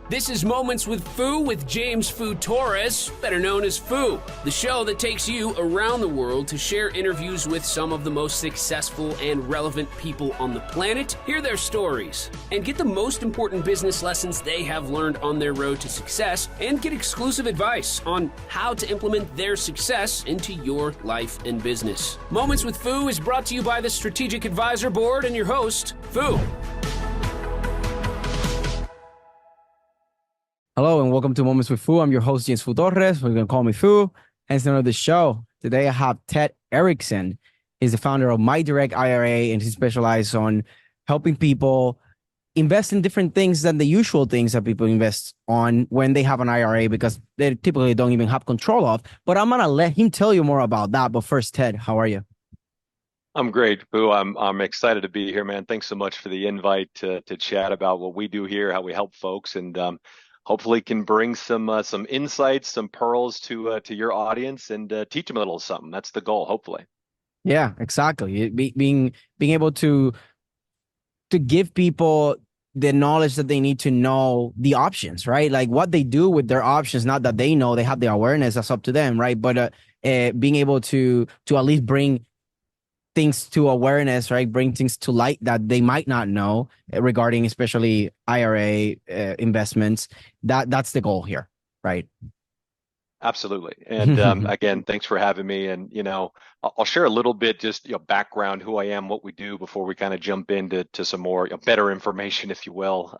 This is Moments with Fu with James Fu Torres, better known as Fu, the show that takes you around the world to share interviews with some of the most successful and relevant people on the planet, hear their stories, and get the most important business lessons they have learned on their road to success, and get exclusive advice on how to implement their success into your life and business. Moments with Fu is brought to you by the Strategic Advisor Board and your host, Fu. Hello and welcome to Moments with Fu. I'm your host, James Fu Torres. We're going to call me Fu. And it's the name of the show. Today I have Ted Erickson. He's the founder of MyDirect IRA, and he specializes on helping people invest in different things than the usual things that people invest on when they have an IRA, because they typically don't even have control of. But I'm going to let him tell you more about that. But first, Ted, how are you? I'm great, Boo. I'm excited to be here, man. Thanks so much for the invite to chat about what we do here, how we help folks, and hopefully can bring some insights, some pearls to your audience, and teach them a little something. That's the goal, hopefully. Yeah, exactly. Being able to give people the knowledge that they need to know the options, right? Like what they do with their options, not that they know, they have the awareness, that's up to them, right? But being able to at least bring things to awareness, right? Bring things to light that they might not know regarding especially IRA investments. That's the goal here, right? Absolutely. And again, thanks for having me. And, I'll share a little bit, just, background, who I am, what we do before we kind of jump into some more better information, if you will.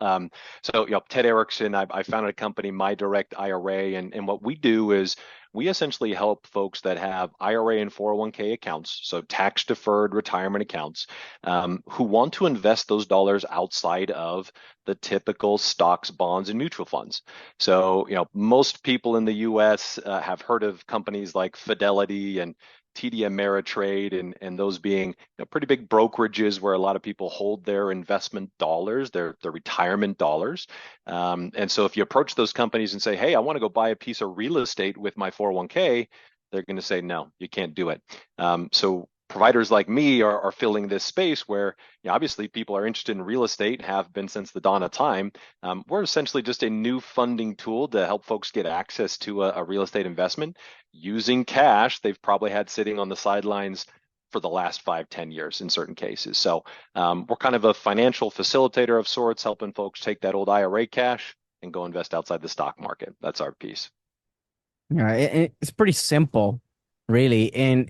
Ted Erickson, I founded a company, MyDirect IRA. And what we do is we essentially help folks that have IRA and 401k accounts, so tax-deferred retirement accounts, who want to invest those dollars outside of the typical stocks, bonds, and mutual funds. So, most people in the U.S. Have heard of companies like Fidelity and TD Ameritrade, and those being pretty big brokerages where a lot of people hold their investment dollars, their retirement dollars. And so if you approach those companies and say, hey, I want to go buy a piece of real estate with my 401k, they're going to say, no, you can't do it. So providers like me are filling this space where obviously people are interested in real estate, have been since the dawn of time. We're essentially just a new funding tool to help folks get access to a real estate investment using cash they've probably had sitting on the sidelines for the last 5-10 years in certain cases. So we're kind of a financial facilitator of sorts, helping folks take that old IRA cash and go invest outside the stock market. That's our piece. Yeah, it's pretty simple, really. And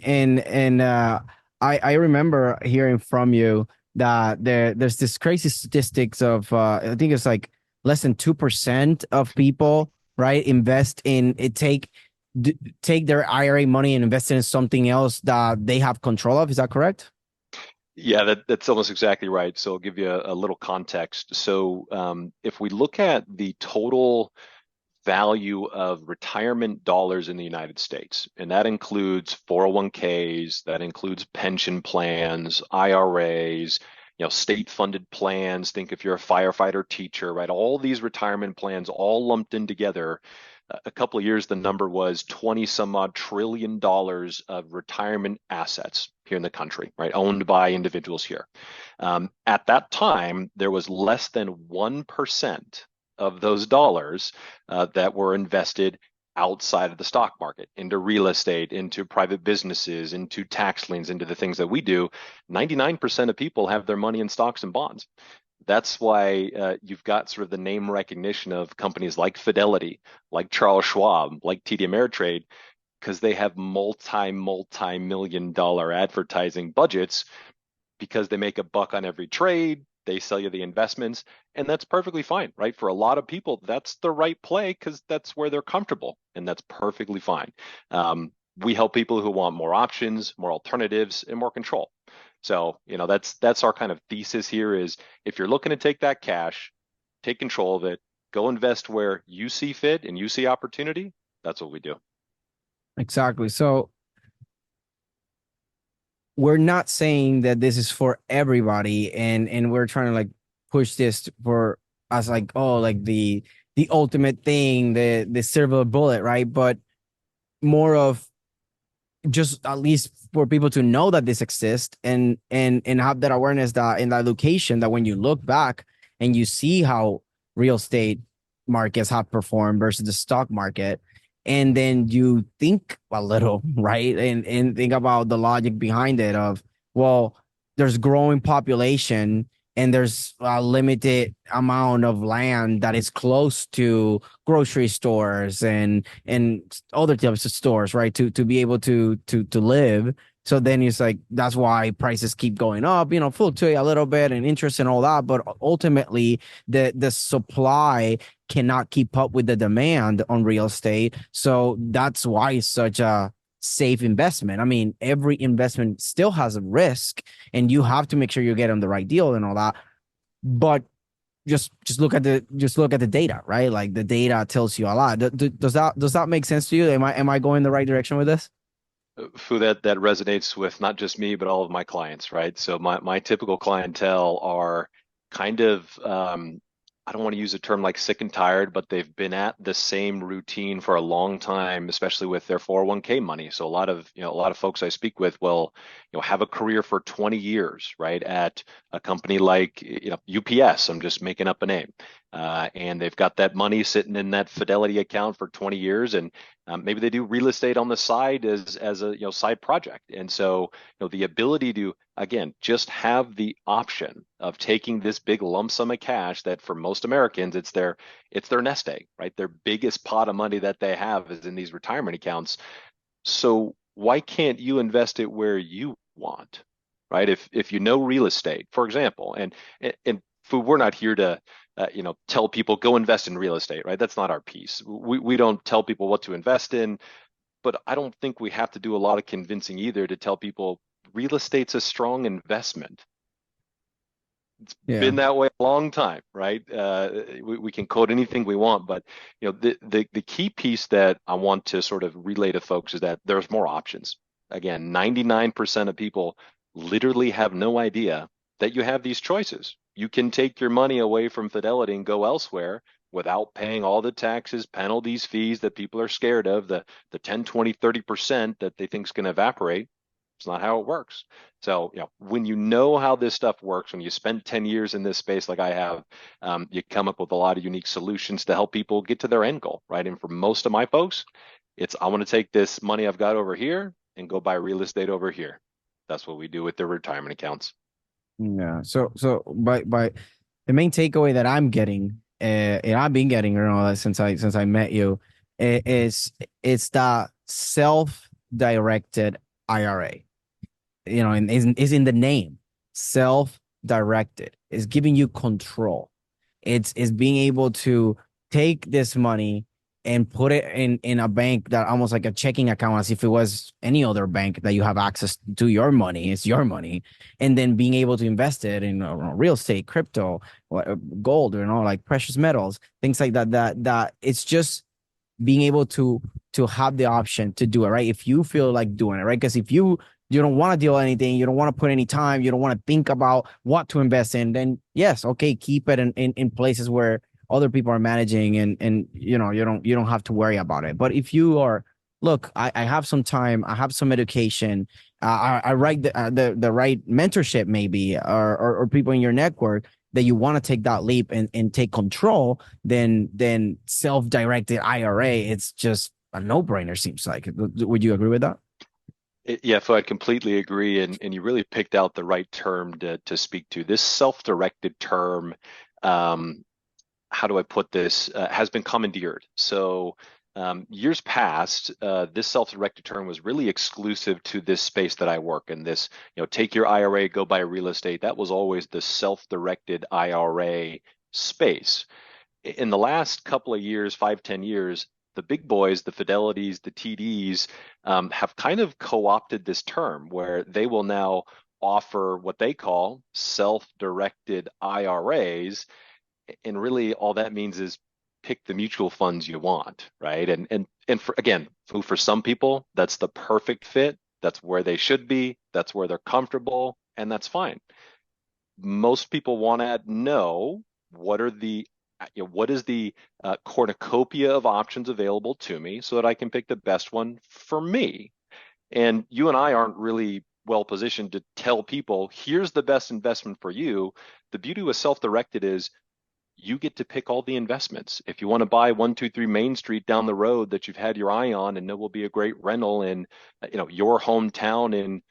I remember hearing from you that there's this crazy statistics of I think it's like less than 2% of people, right, invest in it, take their IRA money and invest it in something else that they have control of. Is that correct? Yeah, that's almost exactly right. So I'll give you a little context. So if we look at the total value of retirement dollars in the United States, and that includes 401ks, that includes pension plans, IRAs, state-funded plans. Think if you're a firefighter, teacher, right? All these retirement plans all lumped in together. A couple of years, the number was 20 some odd trillion dollars of retirement assets here in the country, right? Owned by individuals here. At that time, there was less than 1% of those dollars that were invested outside of the stock market, into real estate, into private businesses, into tax liens, into the things that we do. 99% of people have their money in stocks and bonds. That's why you've got sort of the name recognition of companies like Fidelity, like Charles Schwab, like TD Ameritrade, because they have multi-million dollar advertising budgets, because they make a buck on every trade. They sell you the investments, and that's perfectly fine, right? For a lot of people, that's the right play because that's where they're comfortable, and that's perfectly fine. We help people who want more options, more alternatives, and more control. So, that's our kind of thesis here is if you're looking to take that cash, take control of it, go invest where you see fit and you see opportunity. That's what we do. Exactly. So we're not saying that this is for everybody, and we're trying to like push this for us like, oh, like the ultimate thing, the silver bullet, right? But more of just at least for people to know that this exists and have that awareness that in that location, that when you look back and you see how real estate markets have performed versus the stock market. And then you think a little, right? And think about the logic behind it of, well, there's growing population and there's a limited amount of land that is close to grocery stores and other types of stores, right? To be able to live. So then it's like that's why prices keep going up, fluctuate a little bit and interest and all that. But ultimately, the supply cannot keep up with the demand on real estate. So that's why it's such a safe investment. I mean, every investment still has a risk, and you have to make sure you're getting the right deal and all that. But just look at the data, right? Like the data tells you a lot. Does that make sense to you? Am I going the right direction with this? Fu, that resonates with not just me, but all of my clients, right? So my typical clientele are kind of I don't want to use a term like sick and tired, but they've been at the same routine for a long time, especially with their 401k money. So a lot of folks I speak with will, have a career for 20 years, right? At a company like, UPS, I'm just making up a name. And they've got that money sitting in that Fidelity account for 20 years, and maybe they do real estate on the side as a side project. And so the ability to, again, just have the option of taking this big lump sum of cash that for most Americans it's their nest egg, right? Their biggest pot of money that they have is in these retirement accounts. So why can't you invest it where you want, right? If you know real estate, for example, and we're not here to tell people go invest in real estate, right? That's not our piece. We don't tell people what to invest in, but I don't think we have to do a lot of convincing either to tell people real estate's a strong investment. It's Yeah. been that way a long time, right? We can quote anything we want, but the key piece that I want to sort of relay to folks is that there's more options. Again, 99% of people literally have no idea that you have these choices. You can take your money away from Fidelity and go elsewhere without paying all the taxes, penalties, fees that people are scared of, the 10, 20, 30% that they think is going to evaporate. It's not how it works. So, when you know how this stuff works, when you spend 10 years in this space like I have, you come up with a lot of unique solutions to help people get to their end goal, right? And for most of my folks, it's I want to take this money I've got over here and go buy real estate over here. That's what we do with their retirement accounts. Yeah. So by the main takeaway that I'm getting, and I've been getting, since I met you, is it's the self-directed IRA. And is in the name. Self-directed is giving you control. It's being able to take this money and put it in a bank that almost like a checking account, as if it was any other bank that you have access to your money. It's your money, and then being able to invest it in real estate, crypto, gold, like precious metals, things like that. That it's just being able to have the option to do it, right? If you feel like doing it, right? Because if you don't want to deal anything, you don't want to put any time, you don't want to think about what to invest in, then yes, okay, keep it in places where other people are managing, and you don't have to worry about it. But if you are, look, I have some time, I have some education, I write the right mentorship maybe, or people in your network that you want to take that leap and take control, then self-directed IRA, it's just a no-brainer, seems like. Would you agree with that? Yeah, so I completely agree, and you really picked out the right term to speak to. This self-directed term, how do I put this, has been commandeered. So years past, this self-directed term was really exclusive to this space that I work in. This, take your IRA, go buy real estate. That was always the self-directed IRA space. In the last couple of years, 5, 10 years, the big boys, the Fidelities, the TDs, have kind of co-opted this term where they will now offer what they call self-directed IRAs. And really all that means is pick the mutual funds you want, right? And for some people, that's the perfect fit. That's where they should be. That's where they're comfortable, and that's fine. Most people want to know what is the cornucopia of options available to me so that I can pick the best one for me. And you and I aren't really well positioned to tell people, here's the best investment for you. The beauty with self-directed is you get to pick all the investments. If you want to buy 123 Main Street down the road that you've had your eye on and know will be a great rental in, your hometown in,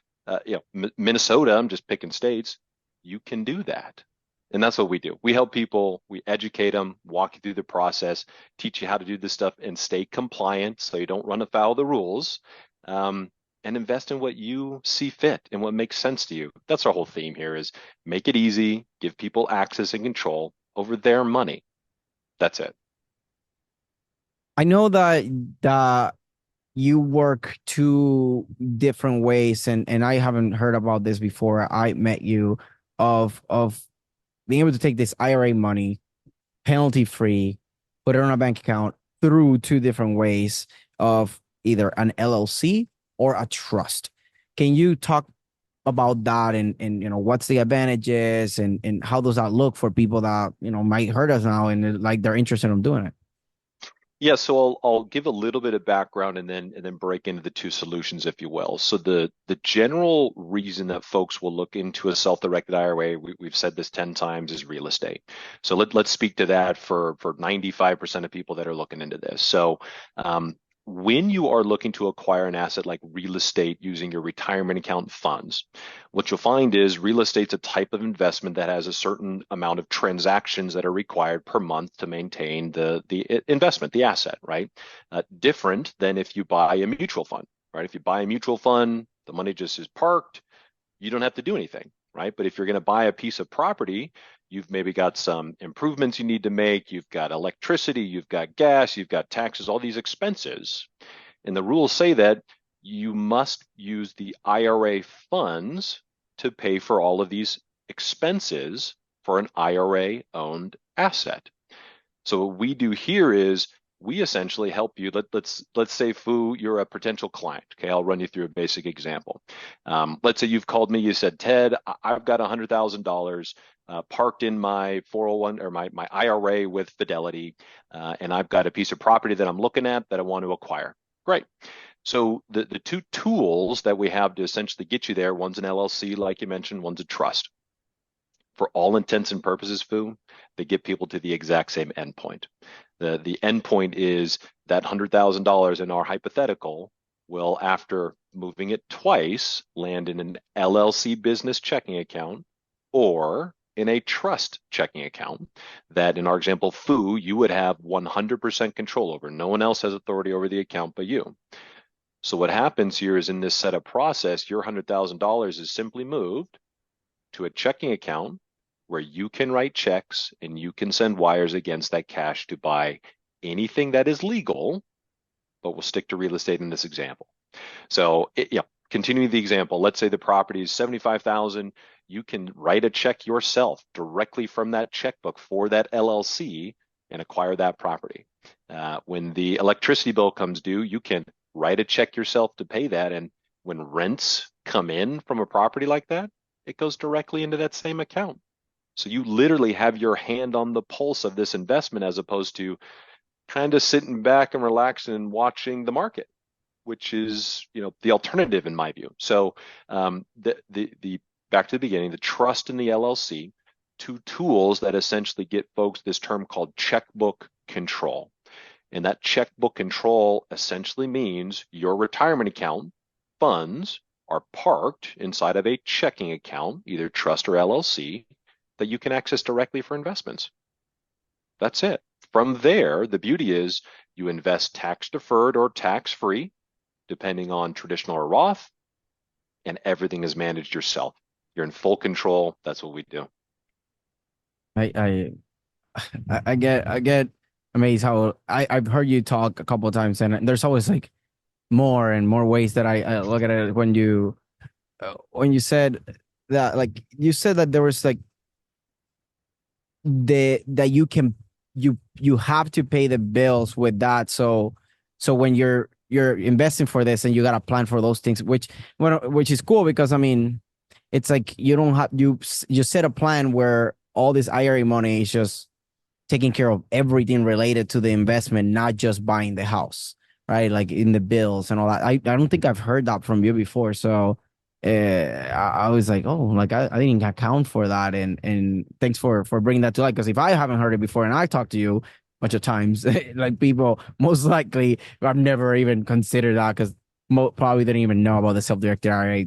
Minnesota, I'm just picking states, you can do that. And that's what we do. We help people, we educate them, walk you through the process, teach you how to do this stuff and stay compliant so you don't run afoul of the rules, and invest in what you see fit and what makes sense to you. That's our whole theme here is make it easy, give people access and control over their money. That's it. I know that you work two different ways, and I haven't heard about this before I met you, of being able to take this IRA money penalty free, put it on a bank account through two different ways of either an LLC or a trust. Can you talk about that and what's the advantages and how does that look for people that might hurt us now and like they're interested in doing it? Yeah, so I'll give a little bit of background and then break into the two solutions, if you will. So the general reason that folks will look into a self-directed IRA, we've said this 10 times, is real estate. So let's speak to that for 95% of people that are looking into this. So when you are looking to acquire an asset like real estate using your retirement account funds, what you'll find is real estate's a type of investment that has a certain amount of transactions that are required per month to maintain the investment, the asset, right? Different than if you buy a mutual fund, right? If you buy a mutual fund, the money just is parked, you don't have to do anything, right? But if you're going to buy a piece of property, you've maybe got some improvements you need to make. You've got electricity, you've got gas, you've got taxes, all these expenses. And the rules say that you must use the IRA funds to pay for all of these expenses for an IRA-owned asset. So what we do here is we essentially help you. Let's say, Fu, you're a potential client. Okay, I'll run you through a basic example. Let's say you've called me. You said, Ted, I've got $100,000 parked in my 401 or my IRA with Fidelity, and I've got a piece of property that I'm looking at that I want to acquire. Great. So the two tools that we have to essentially get you there, one's an LLC, like you mentioned, one's a trust. For all intents and purposes, Fu, they get people to the exact same endpoint. The endpoint is that $100,000 in our hypothetical will, after moving it twice, land in an LLC business checking account or in a trust checking account that, in our example, Fu, you would have 100% control over. No one else has authority over the account but you. So what happens here is in this setup process, your $100,000 is simply moved to a checking account where you can write checks and you can send wires against that cash to buy anything that is legal, but we'll stick to real estate in this example. So continuing the example, let's say the property is $75,000. You can write a check yourself directly from that checkbook for that LLC and acquire that property. When the electricity bill comes due, you can write a check yourself to pay that. And when rents come in from a property like that, it goes directly into that same account. So you literally have your hand on the pulse of this investment as opposed to kind of sitting back and relaxing and watching the market, which is, the alternative in my view. So the back to the beginning, the trust and the LLC, two tools that essentially get folks this term called checkbook control. And that checkbook control essentially means your retirement account funds are parked inside of a checking account, either trust or LLC, that you can access directly for investments. That's it. From there, the beauty is you invest tax deferred or tax free, depending on traditional or Roth, and everything is managed yourself. You're in full control. That's what we do. I get amazed how I've heard you talk a couple of times, and there's always like more and more ways that I look at it. When you said that, like you said that there was like that you have to pay the bills with that. So when you're investing for this and you got to plan for those things, which is cool because I mean, it's like you don't have you set a plan where all this IRA money is just taking care of everything related to the investment, not just buying the house, right? Like in the bills and all that. I don't think I've heard that from you before. So I was like, oh, like I didn't account for that, and thanks for bringing that to light. Because if I haven't heard it before, and I talked to you a bunch of times, like people most likely I've never even considered that because probably didn't even know about the self-directed IRA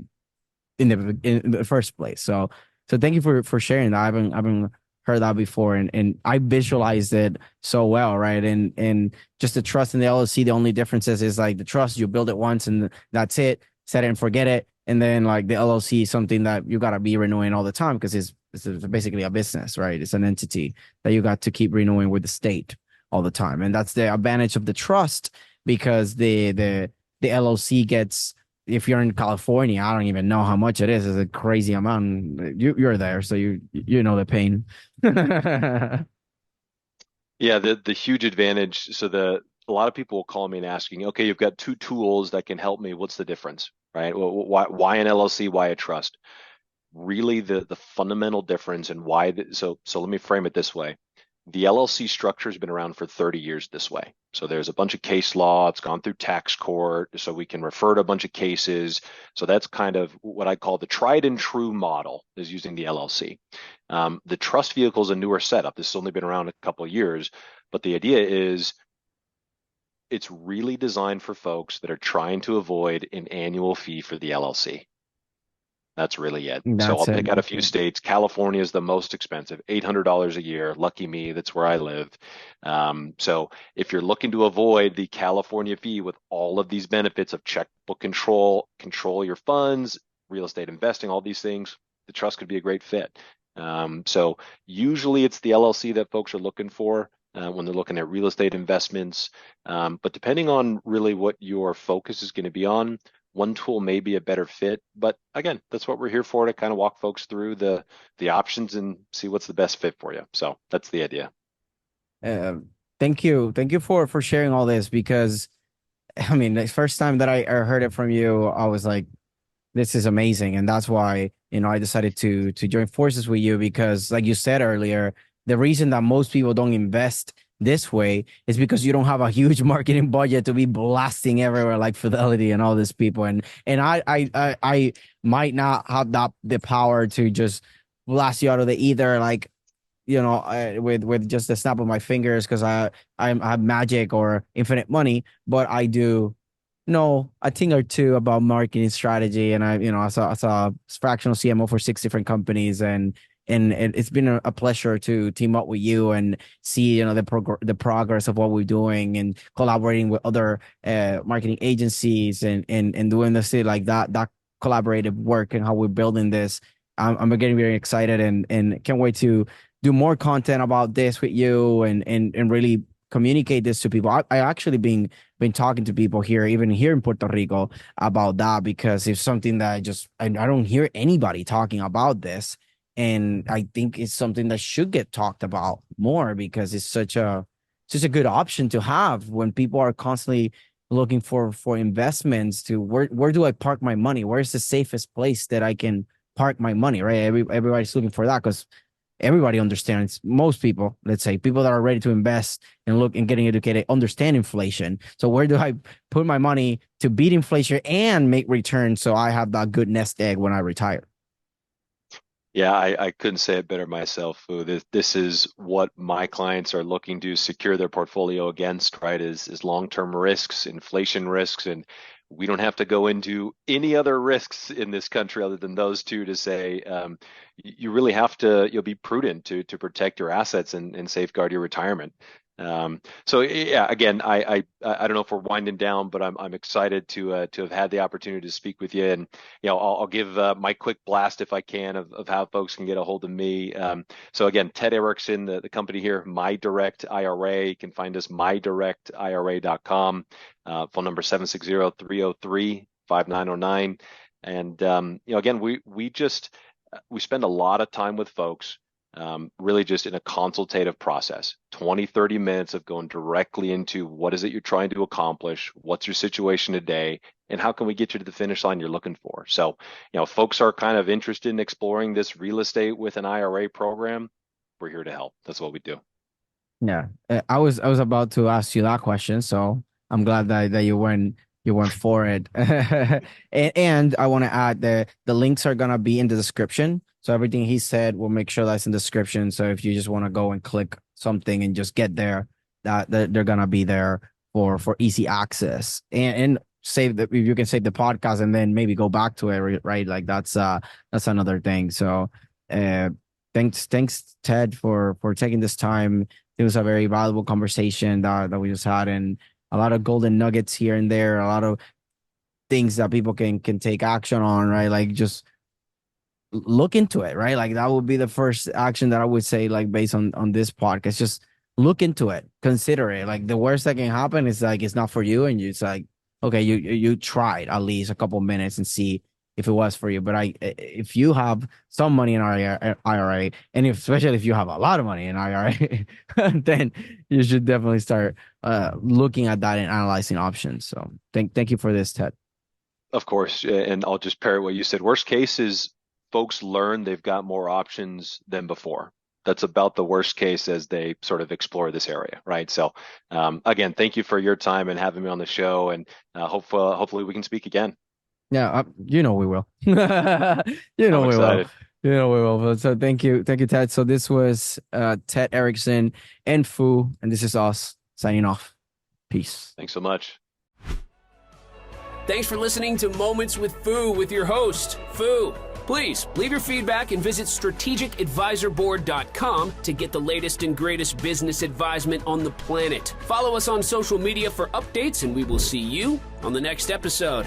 in the first place. So thank you for sharing that. I haven't heard that before, and I visualized it so well, right? And just the trust in the LLC, the only differences is like the trust, you build it once and that's it, set it and forget it. And then like the LLC is something that you gotta be renewing all the time because it's basically a business, right? It's an entity that you got to keep renewing with the state all the time. And that's the advantage of the trust because the LLC gets, if you're in California, I don't even know how much it is. It's a crazy amount. You're there, so you know the pain. Yeah, the huge advantage. So a lot of people will call me and asking, okay, you've got two tools that can help me. What's the difference, right? Well, why an LLC? Why a trust? Really, the fundamental difference and why. So let me frame it this way. The LLC structure has been around for 30 years this way. So there's a bunch of case law. It's gone through tax court, so we can refer to a bunch of cases. So that's kind of what I call the tried and true model is using the LLC. The trust vehicle is a newer setup. This has only been around a couple of years, but the idea is it's really designed for folks that are trying to avoid an annual fee for the LLC. That's really it. So I'll That's it. pick out a few states. California is the most expensive, $800 a year. Lucky me, that's where I live. So if you're looking to avoid the California fee with all of these benefits of checkbook control your funds, real estate investing, all these things, the trust could be a great fit. So usually it's the LLC that folks are looking for when they're looking at real estate investments. But depending on really what your focus is going to be on, one tool may be a better fit, but again, that's what we're here for, to kind of walk folks through the options and see what's the best fit for you. So that's the idea. Uh, thank you for sharing all this because I mean, the first time that I heard it from you, I was like, this is amazing, and that's why I decided to join forces with you because, like you said earlier, the reason that most people don't invest this way is because you don't have a huge marketing budget to be blasting everywhere like Fidelity and all these people, and I might not have that the power to just blast you out of the ether like with just the snap of my fingers because I have magic or infinite money, but I do know a thing or two about marketing strategy, and I saw fractional CMO for 6 different companies, and it's been a pleasure to team up with you and see the progress of what we're doing and collaborating with other marketing agencies and doing this like that collaborative work and how we're building this. I'm getting very excited and can't wait to do more content about this with you and really communicate this to people. I actually been talking to people here, even here in Puerto Rico, about that because it's something that I don't hear anybody talking about this, and I think it's something that should get talked about more because it's such a good option to have when people are constantly looking for investments to where do I park my money? Where's the safest place that I can park my money? Right, everybody's looking for that because everybody understands, most people, let's say people that are ready to invest and look and getting educated understand inflation. So where do I put my money to beat inflation and make returns so I have that good nest egg when I retire? Yeah, I couldn't say it better myself, Fu. This is what my clients are looking to secure their portfolio against, right? Is long-term risks, inflation risks, and we don't have to go into any other risks in this country other than those two to say you really have to be prudent to protect your assets and safeguard your retirement. So yeah, again, I don't know if we're winding down, but I'm excited to have had the opportunity to speak with you, and I'll give my quick blast if I can of how folks can get a hold of me. So again, Ted Erickson, the company here, MyDirect IRA. You can find us mydirectira.com. Phone number 760-303-5909. And again, we spend a lot of time with folks really just in a consultative process, 20, 30 minutes of going directly into what is it you're trying to accomplish, what's your situation today, and how can we get you to the finish line you're looking for. So, folks are kind of interested in exploring this real estate with an IRA program. We're here to help. That's what we do. Yeah, I was about to ask you that question, so I'm glad that you You went for it. And I want to add the links are gonna be in the description. So everything he said, we'll make sure that's in the description. So if you just want to go and click something and just get there, that they're gonna be there for easy access. And save the, you can save the podcast and then maybe go back to it, right? Like that's another thing. So thanks Ted for taking this time. It was a very valuable conversation that we just had, and a lot of golden nuggets here and there, a lot of things that people can take action on, right? Like just look into it, right? Like that would be the first action that I would say, like based on this podcast. Just look into it, consider it. Like the worst that can happen is like it's not for you, and it's like, okay, you tried at least a couple minutes and see if it was for you. But if you have some money in IRA, and especially if you have a lot of money in IRA, then you should definitely start looking at that and analyzing options. So thank you for this, Ted. Of course, and I'll just parrot what you said. Worst case is folks learn they've got more options than before. That's about the worst case as they sort of explore this area, right? So again, thank you for your time and having me on the show, and hopefully we can speak again. Yeah, we will. We will. We will. So thank you, Ted. So this was Ted Erickson and Fu, and this is us signing off. Peace. Thanks so much. Thanks for listening to Moments with Fu with your host, Fu. Please leave your feedback and visit strategicadvisorboard.com to get the latest and greatest business advisement on the planet. Follow us on social media for updates, and we will see you on the next episode.